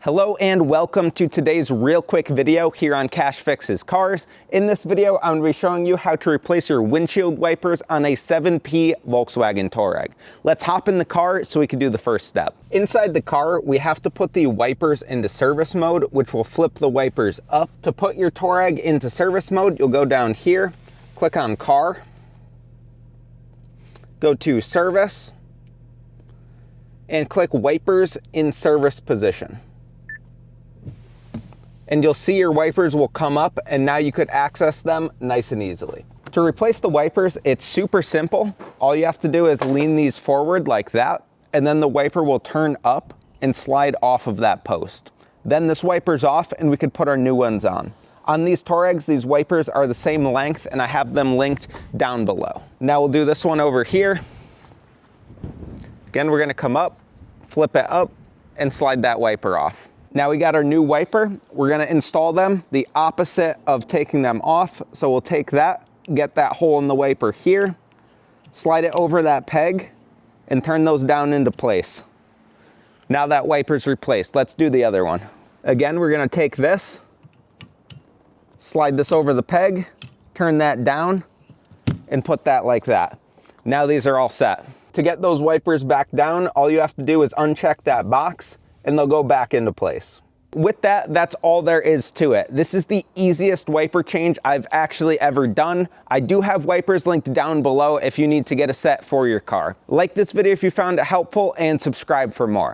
Hello and welcome to today's real quick video here on Cash Fixes Cars. In this video, I'm going to be showing you how to replace your windshield wipers on a 7P Volkswagen Touareg. Let's hop in the car so we can do the first step. Inside the car, we have to put the wipers into service mode, which will flip the wipers up. To put your Touareg into service mode, you'll go down here, click on Car, go to Service, and click Wipers in Service Position. And you'll see your wipers will come up, and now you could access them nice and easily. To replace the wipers, it's super simple. All you have to do is lean these forward like that, and then the wiper will turn up and slide off of that post. Then this wiper's off, and we could put our new ones on. On these Touaregs, these wipers are the same length, and I have them linked down below. Now we'll do this one over here. Again, we're gonna come up, flip it up, and slide that wiper off. Now we got our new wiper. We're gonna install them the opposite of taking them off. So we'll take that, get that hole in the wiper here, slide it over that peg, and turn those down into place. Now that wiper's replaced. Let's do the other one. Again, we're gonna take this, slide this over the peg, turn that down, and put that like that. Now these are all set. To get those wipers back down, all you have to do is uncheck that box, and they'll go back into place. With that, that's all there is to it. This is the easiest wiper change I've actually ever done. I do have wipers linked down below if you need to get a set for your car. Like this video if you found it helpful, and subscribe for more.